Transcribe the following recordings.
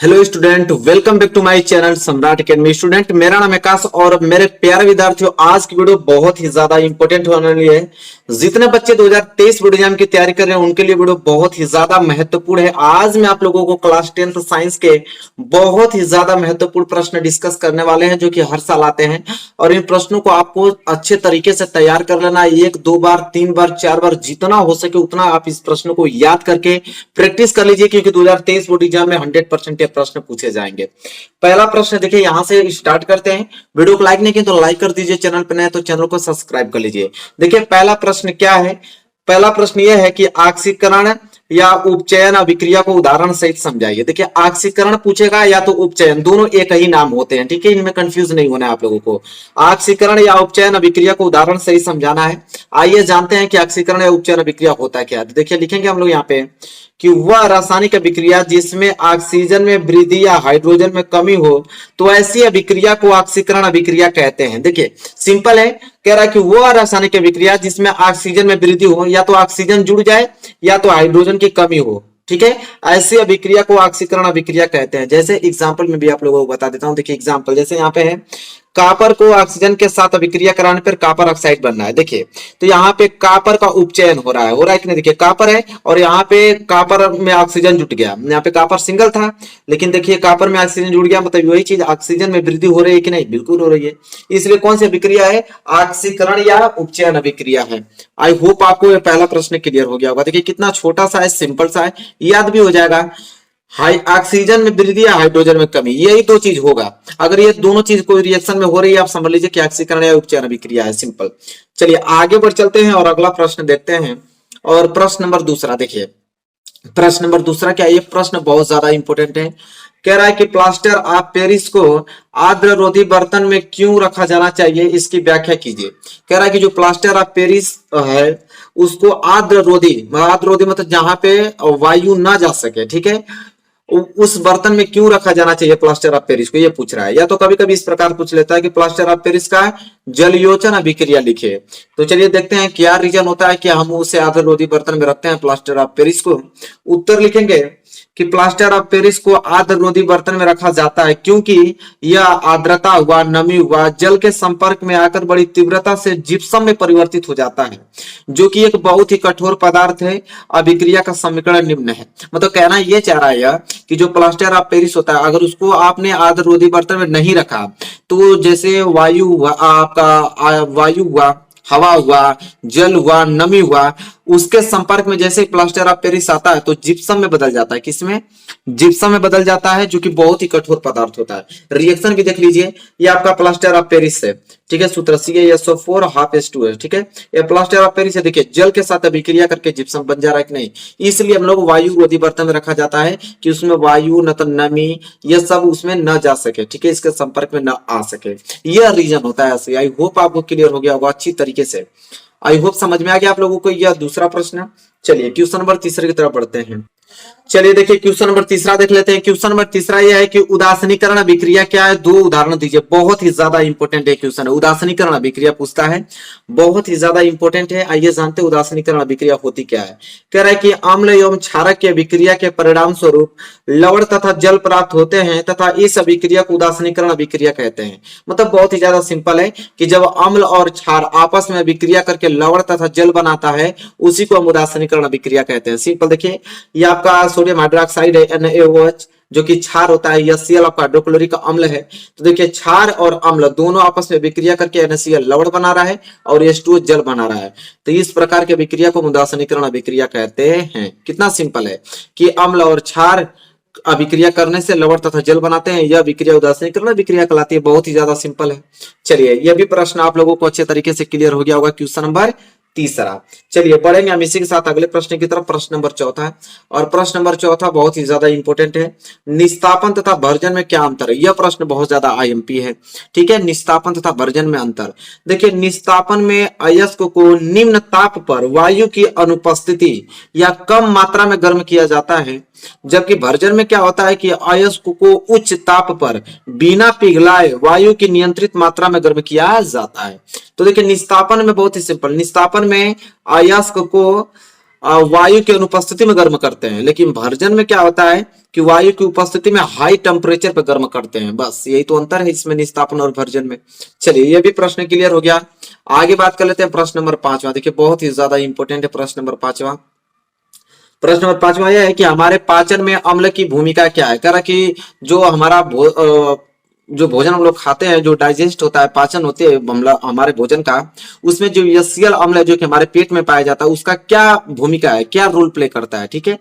Hello student, welcome back to my channel Samrat academy. Student, मेरा नाम आकाश और मेरे प्यारे विद्यार्थियों, आज की वीडियो बहुत ही ज्यादा इंपॉर्टेंट होने वाली है। जितने बच्चे 2023 बोर्ड एग्जाम की तैयारी कर रहे हैं उनके लिए वीडियो बहुत ही ज्यादा महत्वपूर्ण है। आज मैं आप लोगों को क्लास 10th साइंस के बहुत ही ज्यादा महत्वपूर्ण प्रश्न डिस्कस करने वाले हैं, जो कि हर साल आते हैं। और इन प्रश्नों को आपको अच्छे तरीके से तैयार कर लेना है। 1 2 बार 3 बार 4 बार जितना हो सके उतना आप इस प्रश्न को याद करके प्रैक्टिस कर लीजिए, क्योंकि 2023 बोर्ड एग्जाम में 100% प्रश्न पूछे जाएंगे। पहला प्रश्न देखिए, यहां से स्टार्ट करते हैं। वीडियो को लाइक नहीं किया तो लाइक कर दीजिए, चैनल पर नए तो चैनल को सब्सक्राइब कर लीजिए। देखिए पहला प्रश्न क्या है। पहला प्रश्न यह है कि ऑक्सीकरण या उपचयन अभिक्रिया को उदाहरण सहित समझाइए। देखिए ऑक्सीकरण पूछेगा या तो उपचयन, दोनों एक ही नाम होते हैं, ठीक है, इनमें कंफ्यूज नहीं होना है आप लोगों को। ऑक्सीकरण या उपचयन अभिक्रिया को उदाहरण सहित समझाना है। आइए जानते हैं कि ऑक्सीकरण या उपचयन अभिक्रिया होता है क्या। देखिए लिखेंगे हम लोग यहाँ पे कि वह रासायनिक अभिक्रिया जिसमें ऑक्सीजन में वृद्धि या हाइड्रोजन में कमी हो तो ऐसी अभिक्रिया को ऑक्सीकरण अभिक्रिया कहते हैं। देखिए सिंपल है, कह रहा है कि वह रासायनिक अभिक्रिया जिसमें ऑक्सीजन में वृद्धि हो, या तो ऑक्सीजन जुड़ जाए या तो हाइड्रोजन की कमी हो, ठीक है, ऐसी अभिक्रिया को ऑक्सीकरण अभिक्रिया कहते हैं। जैसे एग्जांपल में भी आप लोगों को बता देता हूं। देखिए एग्जांपल जैसे यहाँ पे है, कॉपर को ऑक्सीजन के साथ अभिक्रिया कराने पर कॉपर ऑक्साइड बनना है। देखिए तो यहाँ पे कॉपर का उपचयन हो रहा है कि नहीं। देखिए कॉपर है और यहाँ पे कॉपर में ऑक्सीजन जुट गया। यहाँ पे कॉपर सिंगल था लेकिन देखिए कॉपर में ऑक्सीजन जुड़ गया, मतलब वही चीज ऑक्सीजन में वृद्धि हो रही है कि नहीं, बिल्कुल हो रही है। इसलिए कौन सी अभिक्रिया है, ऑक्सीकरण या उपचयन अभिक्रिया है। आई होप आपको ये पहला प्रश्न क्लियर हो गया होगा। देखिए कितना छोटा सा है, सिंपल सा है, याद भी हो जाएगा। हाई ऑक्सीजन में वृद्धि या हाइड्रोजन में कमी, यही दो चीज होगा। अगर ये दोनों चीज कोई रिएक्शन में हो रही है, आप समझ लीजिए कि ऑक्सीकरण या उपचयन अभिक्रिया है। सिंपल। चलिए आगे बढ़ चलते हैं और अगला प्रश्न देखते हैं। और प्रश्न नंबर दूसरा देखिए, प्रश्न नंबर दूसरा क्या है, ये प्रश्न बहुत ज्यादा इंपॉर्टेंट है। कह रहा है कि प्लास्टर ऑफ पेरिस को आर्द्र रोधी बर्तन में क्यों रखा जाना चाहिए, इसकी व्याख्या कीजिए। कह रहा है कि जो प्लास्टर ऑफ पेरिस है उसको आर्द्र रोधी मतलब जहां पे वायु ना जा सके, ठीक है, उस बर्तन में क्यों रखा जाना चाहिए प्लास्टर ऑफ पेरिस को, ये पूछ रहा है। या तो कभी कभी इस प्रकार पूछ लेता है कि प्लास्टर ऑफ पेरिस का जलयोजन अभिक्रिया लिखे। तो चलिए देखते हैं क्या रीजन होता है कि हम उसे आर्द्र रोधी बर्तन में रखते हैं प्लास्टर ऑफ पेरिस को। उत्तर लिखेंगे कि प्लास्टर ऑफ पेरिस को आर्द्र रोधी बर्तन में रखा जाता है क्योंकि यह आर्द्रता हुआ, नमी हुआ, जल के संपर्क में आकर बड़ी तीव्रता से जिप्सम में परिवर्तित हो जाता है, जो कि एक बहुत ही कठोर पदार्थ है। अभिक्रिया का समीकरण निम्न है। मतलब कहना यह चाह रहा है कि जो प्लास्टर ऑफ पेरिस होता है, अगर उसको आपने आर्द्र रोधी बर्तन में नहीं रखा तो जैसे वायु हुआ, आपका वायु हुआ, हवा हुआ, जल हुआ, नमी हुआ, उसके संपर्क में जैसे प्लास्टर ऑफ पेरिस आता है तो जिप्सम में बदल जाता है। किसमें, जिप्सम में बदल जाता है, जो कि बहुत ही कठोर पदार्थ होता है। रिएक्शन भी देख लीजिए, ये आपका प्लास्टर ऑफ पेरिस है, ठीक है, सूत्र CaSO4 2H2, ठीक है, ये प्लास्टर ऑफ पेरिस है। देखिए जल के साथ अभिक्रिया करके जिप्सम बन जा रहा है कि नहीं, इसलिए हम लोग वायु रोधी बर्तन में रखा जाता है कि उसमें वायु न तो नमी ये सब उसमें न जा सके, ठीक है, इसके संपर्क में न आ सके। यह रीजन होता है। आई होप आपको क्लियर हो गया होगा अच्छी तरीके से। आई होप समझ में आ गया आप लोगों को यह दूसरा प्रश्न। चलिए क्वेश्चन नंबर तीसरे की तरफ बढ़ते हैं। चलिए देखिए क्वेश्चन नंबर तीसरा देख लेते हैं। क्वेश्चन नंबर तीसरा यह है कि उदासीनीकरण अभिक्रिया क्या है, 2 उदाहरण दीजिए। बहुत ही ज्यादा इंपॉर्टेंट है क्वेश्चन, उदासीनीकरण अभिक्रिया पूछता है, बहुत ही ज्यादा इंपॉर्टेंट है। आइए जानते हैं उदासीनीकरण अभिक्रिया होती क्या है। कह रहा है कि अम्ल एवं क्षारक की अभिक्रिया के परिणाम स्वरूप लवण तथा जल प्राप्त होते हैं तथा इस अभिक्रिया को उदासीनीकरण अभिक्रिया कहते हैं। मतलब बहुत ही ज्यादा सिंपल है कि जब अम्ल और क्षार आपस में अभिक्रिया करके लवण तथा जल बनाता है उसी को हम उदासीनीकरण अभिक्रिया कहते हैं। सिंपल देखिए, ये आपका सोडियम हाइड्रोक्साइड है NaOH, जो कि क्षार होता है, या Cl आपका हाइड्रोक्लोरिक अम्ल है। तो देखिए क्षार और अम्ल दोनों आपस में अभिक्रिया करके NaCl लवण बना रहा है और H2O जल बना रहा है। तो इस प्रकार की अभिक्रिया को उदासीनीकरण अभिक्रिया कहते हैं। कितना सिंपल है कि अम्ल और क्षार अभिक्रिया करने से लवण तथा जल बनाते हैं, यह अभिक्रिया उदासीनीकरण अभिक्रिया कहलाती है। बहुत ही ज्यादा सिंपल है। चलिए यह भी प्रश्न आप लोगों को अच्छे तरीके से क्लियर हो गया होगा। क्वेश्चन नंबर तीसरा। चलिए बढ़ेंगे हम इसी के साथ अगले प्रश्न की तरफ। प्रश्न नंबर चौथा है और प्रश्न नंबर चौथा बहुत ही ज्यादा इंपॉर्टेंट है। निस्तापन तथा भर्जन में क्या अंतर है, यह प्रश्न बहुत ज्यादा IMP है, ठीक है। निस्तापन तथा भर्जन में अंतर देखिए, निस्तापन में अयस्क को निम्न ताप पर वायु की अनुपस्थिति या कम मात्रा में गर्म किया जाता है, जबकि भर्जन में क्या होता है कि अयस्क को उच्च ताप पर बिना पिघलाए वायु की नियंत्रित मात्रा में गर्म किया जाता है। तो देखिए निस्तापन में बहुत ही सिंपल, निस्तापन में अयस्क को वायु की अनुपस्थिति में गर्म करते हैं, लेकिन भर्जन में क्या होता है कि वायु की उपस्थिति में हाई टेम्परेचर पर गर्म करते हैं। बस यही तो अंतर है इसमें निस्तापन और भर्जन में। चलिए ये भी प्रश्न क्लियर हो गया। आगे बात कर लेते हैं प्रश्न नंबर 5वां। देखिए बहुत ही ज्यादा इंपॉर्टेंट है प्रश्न नंबर 5वां। प्रश्न नंबर 5वां यह है कि हमारे पाचन में अम्ल की भूमिका क्या है। कह रहा कि जो हमारा जो भोजन हम लोग खाते हैं, जो डाइजेस्ट होता है, पाचन होती है हमारे भोजन का, उसमें जो यसियल अम्ल है जो कि हमारे पेट में पाया जाता है, उसका क्या भूमिका है, क्या रोल प्ले करता है। ठीक है,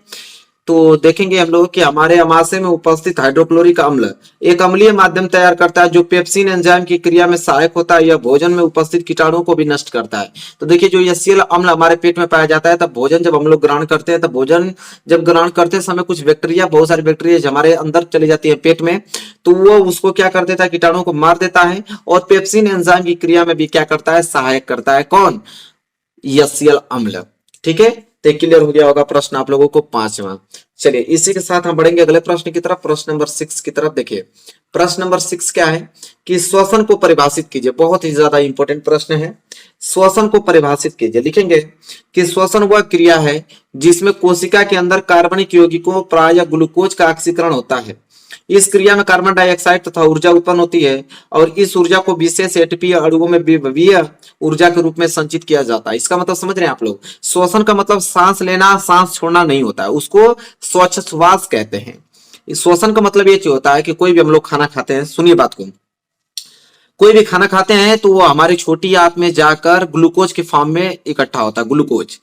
तो देखेंगे हम लोग कि हमारे अमाशय में उपस्थित हाइड्रोक्लोरिक अम्ल एक अम्लीय माध्यम तैयार करता है जो पेप्सिन एंजाइम की क्रिया में सहायक होता है। यह भोजन में उपस्थित कीटाणुओं को भी नष्ट करता है। तो देखिए जो यसियल अम्ल हमारे पेट में पाया जाता है, तब भोजन जब हम लोग ग्रहण करते हैं, तब भोजन जब ग्रहण करते समय कुछ बैक्टीरिया, बहुत सारी बैक्टीरिया हमारे अंदर चली जाती है पेट में, तो वो उसको क्या कर देता है, कीटाणुओं को मार देता है। और पेप्सिन एंजाइम की क्रिया में भी क्या करता है, सहायक करता है। कौन? यसियल अम्ल। ठीक है, तो क्लियर हो गया होगा प्रश्न आप लोगों को 5वां। चलिए इसी के साथ हम बढ़ेंगे अगले प्रश्न की तरफ, प्रश्न नंबर 6 की तरफ। देखिए प्रश्न नंबर 6 क्या है कि श्वसन को परिभाषित कीजिए। बहुत ही ज्यादा इंपॉर्टेंट प्रश्न है। श्वसन को परिभाषित कीजिए। लिखेंगे कि श्वसन वह क्रिया है जिसमें कोशिका के अंदर कार्बनिक यौगिकों प्राय ग्लूकोज का ऑक्सीकरण होता है। इस क्रिया में कार्बन डाइऑक्साइड तथा ऊर्जा उत्पन्न होती है और इस ऊर्जा को विशेष एटीपी अणुओं में विभवीय ऊर्जा के रूप में संचित किया जाता है। इसका मतलब समझ रहे हैं आप लोग? श्वसन का मतलब सांस लेना, सांस छोड़ना नहीं होता है, उसको श्वास कहते हैं। श्वसन का मतलब ये होता है कि कोई भी हम लोग खाना खाते हैं, सुनिए बात को, कोई भी खाना खाते हैं तो वो हमारी छोटी आंत में जाकर ग्लूकोज के फॉर्म में इकट्ठा होता है, ग्लूकोज।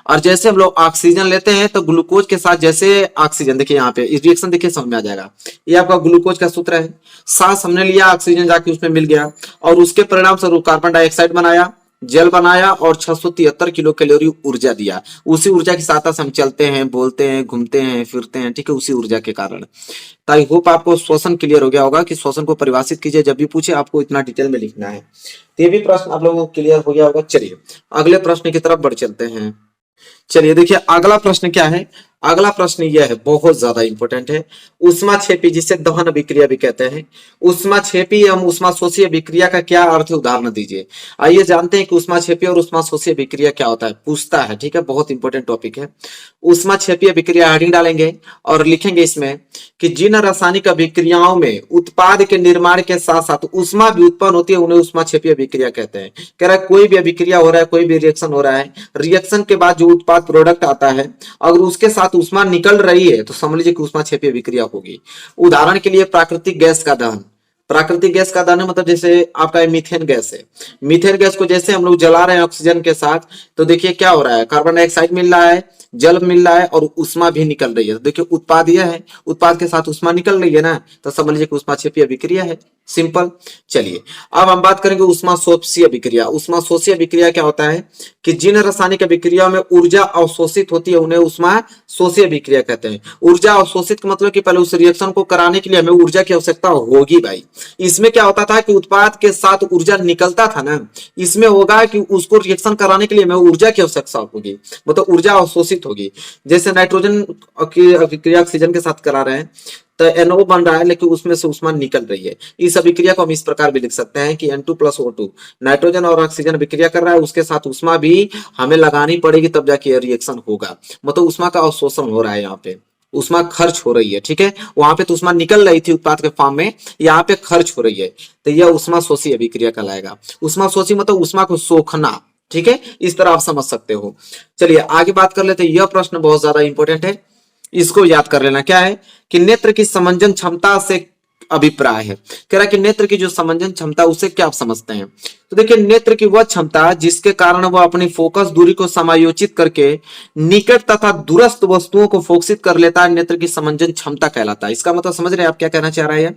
और जैसे हम लोग ऑक्सीजन लेते हैं तो ग्लूकोज के साथ जैसे ऑक्सीजन, देखिए यहाँ पे रिएक्शन देखिए समझ में आ जाएगा। ये आपका ग्लूकोज का सूत्र है। सांस हमने लिया, ऑक्सीजन जाके उसमें मिल गया और उसके परिणाम स्वरूप कार्बन डाइऑक्साइड बनाया, जल बनाया और 673 किलो कैलोरी ऊर्जा दिया। उसी ऊर्जा की सहायता से हम चलते हैं, बोलते हैं, घूमते हैं, फिरते हैं। ठीक है, उसी ऊर्जा के कारण। तो आई होप आपको श्वसन क्लियर हो गया होगा कि श्वसन को परिभाषित कीजिए। जब भी पूछे आपको इतना डिटेल में लिखना है। तो ये भी प्रश्न आप लोगों को क्लियर हो गया होगा। चलिए अगले प्रश्न की तरफ बढ़ चलते हैं। चलिए देखिए अगला प्रश्न क्या है। अगला प्रश्न यह है, बहुत ज्यादा इंपॉर्टेंट है। ऊष्माक्षेपी, जिसे दहन अभिक्रिया भी कहते हैं, ऊष्माक्षेपी एवं ऊष्माशोषी अभिक्रिया का क्या अर्थ है, उदाहरण दीजिए। आइए जानते हैं कि ऊष्माक्षेपी और ऊष्माशोषी अभिक्रिया क्या होता है, पूछता है। ठीक है, बहुत इंपॉर्टेंट टॉपिक है। ऊष्माक्षेपी अभिक्रिया हेडिंग डालेंगे और लिखेंगे इसमें कि जिन रासायनिक अभिक्रियाओं में उत्पाद के निर्माण के साथ साथ ऊष्मा भी उत्पन्न होती है, उन्हें ऊष्माक्षेपी अभिक्रिया कहते हैं। कह रहा है कोई भी अभिक्रिया हो रहा है, कोई भी रिएक्शन हो रहा है, रिएक्शन के बाद जो उत्पाद प्रोडक्ट आता है, अगर उसके साथ ऊष्मा निकल रही है तो समझ लीजिए कि ऊष्माक्षेपी अभिक्रिया होगी। उदाहरण के लिए प्राकृतिक गैस का दहन। प्राकृतिक गैस का दहन मतलब जैसे आपका मीथेन गैस है। मीथेन गैस को जैसे हम लोग जला रहे हैं ऑक्सीजन के साथ, तो देखिए क्या हो रहा है, कार्बन डाइऑक्साइड मिल रहा है, जल मिल रहा है और ऊष्मा भी निकल रही है। तो देखिए उत्पाद यह है, उत्पाद के साथ ऊष्मा निकल रही है ना, तो समझ लीजिए कि ऊष्माक्षेपी अभिक्रिया है। सिंपल। चलिए अब हम बात करेंगे ऊष्माशोषी अभिक्रिया। ऊष्माशोषी अभिक्रिया क्या होता है कि जिन रासायनिक अभिक्रिया में ऊर्जा अवशोषित होती है, उन्हें ऊष्माशोषी अभिक्रिया कहते हैं। ऊर्जा अवशोषित का मतलब कि पहले उस रिएक्शन को कराने के लिए हमें ऊर्जा की आवश्यकता होगी भाई। इसमें क्या होता था कि उत्पाद के साथ ऊर्जा निकलता था ना, इसमें होगा कि उसको रिएक्शन कराने के लिए हमें ऊर्जा की आवश्यकता होगी, मतलब ऊर्जा अवशोषित होगी। जैसे नाइट्रोजन की अभिक्रिया ऑक्सीजन के साथ करा रहे हैं तो NO बन रहा है, लेकिन उसमें से ऊष्मा निकल रही है। इस अभिक्रिया को हम इस प्रकार भी लिख सकते हैं कि N2 + O2, नाइट्रोजन और ऑक्सीजन अभिक्रिया कर रहा है, उसके साथ ऊष्मा भी हमें लगानी पड़ेगी, तब जाके यह रिएक्शन होगा। मतलब ऊष्मा का अवशोषण हो रहा है, यहाँ पे ऊष्मा खर्च हो रही है। ठीक है, वहां पे तो ऊष्मा निकल रही थी उत्पाद के फॉर्म में, यहाँ पे खर्च हो रही है, तो यह ऊष्माशोषी अभिक्रिया कहलाएगा। ऊष्माशोषी मतलब ऊष्मा को सोखना। ठीक है, इस तरह आप समझ सकते हो। चलिए आगे बात कर लेते हैं। यह प्रश्न बहुत ज्यादा इंपॉर्टेंट है, इसको याद कर लेना। क्या है कि नेत्र की समंजन क्षमता से अभिप्राय है। कह रहा है कि नेत्र की जो समंजन क्षमता, उससे क्या आप समझते हैं? तो देखिए नेत्र की वह क्षमता जिसके कारण वह अपनी फोकस दूरी को समायोजित करके निकट तथा दूरस्थ वस्तुओं को फोकसित कर लेता है, नेत्र की समंजन क्षमता कहलाता है। इसका मतलब समझ रहे हैं आप क्या कहना चाह रहा है?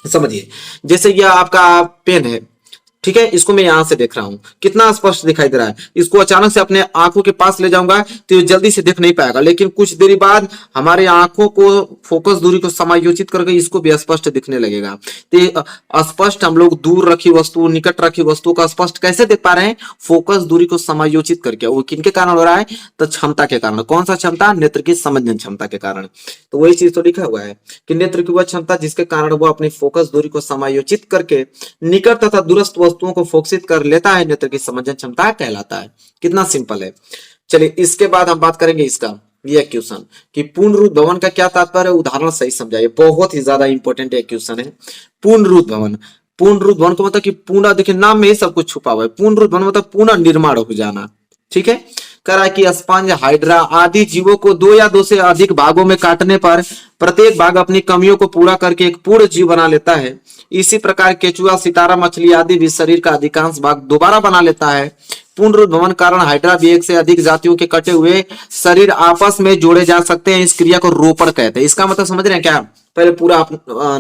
समझिए, जैसे यह आपका पेन है, ठीक है, इसको मैं यहां से देख रहा हूं, कितना स्पष्ट दिखाई दे रहा है। इसको अचानक से अपने आंखों के पास ले जाऊंगा तो ये जल्दी से देख नहीं पाएगा, लेकिन कुछ देरी बाद हमारे आंखों को फोकस दूरी को समायोजित करके इसको भी स्पष्ट दिखने लगेगा। तो स्पष्ट हम लोग दूर रखी वस्तु, निकट रखी वस्तु का स्पष्ट कैसे देख पा रहे हैं? फोकस दूरी को समायोजित करके। वो किनके कारण हो रहा है? तो क्षमता के कारण। कौन सा क्षमता? नेत्र की समंजन क्षमता के कारण। तो वही चीज तो लिखा हुआ है कि नेत्र की वह क्षमता जिसके कारण वो अपनी फोकस दूरी को समायोजित करके निकट तथा दूरस्थ वस्तुओं को फोकसित कर लेता है, नेत्र की समंजन क्षमता कहलाता है। कितना सिंपल है। चलिए इसके बाद हम बात करेंगे इसका ये क्वेश्चन कि पूर्णरूप भवन का क्या तात्पर्य है, उदाहरण सही समझाइए। बहुत ही ज्यादा इंपॉर्टेंट एक क्वेश्चन है। पूर्णरूप भवन, पूर्णरूप भवन का मतलब कि पूर्ण, देखिए नाम में ही सब कुछ छुपा हुआ है। पूर्णरूप भवन मतलब पूर्ण निर्माण हो जाना, ठीक है। करा कि स्पंज, हाइड्रा आदि जीवों को दो या दो से अधिक भागों में काटने पर प्रत्येक भाग अपनी कमियों को पूरा करके एक पूर्ण जीव बना लेता है। इसी प्रकार केचुआ, सितारा मछली आदि भी शरीर का अधिकांश भाग दोबारा बना लेता है। पूर्ण भवन कारण हाइड्रा भी एक से अधिक जातियों के कटे हुए शरीर आपस में जोड़े जा सकते हैं। इस क्रिया को रोपण कहते हैं। इसका मतलब समझ रहे हैं क्या? पहले पूरा आप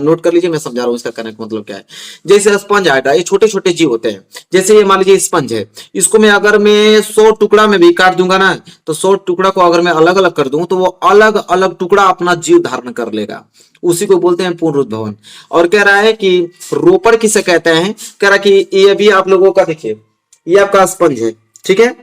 नोट कर लीजिए, मैं समझा रहा हूँ इसका कहने का मतलब क्या है। जैसे स्पंज, हाइड्रा ये छोटे छोटे जीव होते हैं। जैसे ये मान लीजिए स्पंज है, इसको मैं अगर मैं 100 टुकड़ा में भी काट दूंगा ना, तो 100 टुकड़ा को अगर मैं अलग अलग कर दूं तो वो अलग अलग टुकड़ा अपना जीव धारण कर लेगा। उसी को बोलते हैं पूर्ण भवन। और कह रहा है कि रोपण किसे कहते हैं, कह रहा कि ये भी आप लोगों का देखिए, ये आपका स्पंज है, ठीक है,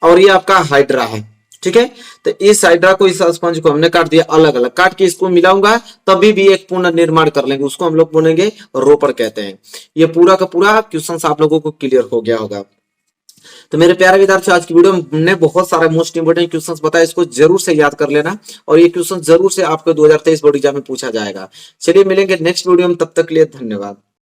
और ये आपका हाइड्रा है, ठीक है। तो इस हाइड्रा को, इस स्पंज को हमने काट दिया अलग अलग, काट के इसको मिलाऊंगा तभी भी एक पूर्ण निर्माण कर लेंगे, उसको हम लोग बोलेंगे रोपण कहते हैं। ये पूरा का पूरा क्वेश्चन आप लोगों को क्लियर हो गया होगा। तो मेरे प्यारे विद्यार्थियों, आज की वीडियो में बहुत सारे मोस्ट इंपोर्टेंट क्वेश्चंस बताए, इसको जरूर से याद कर लेना और ये क्वेश्चन जरूर से आपको 2023 बोर्ड एग्जाम में पूछा जाएगा। चलिए मिलेंगे नेक्स्ट वीडियो में, तब तक के लिए धन्यवाद।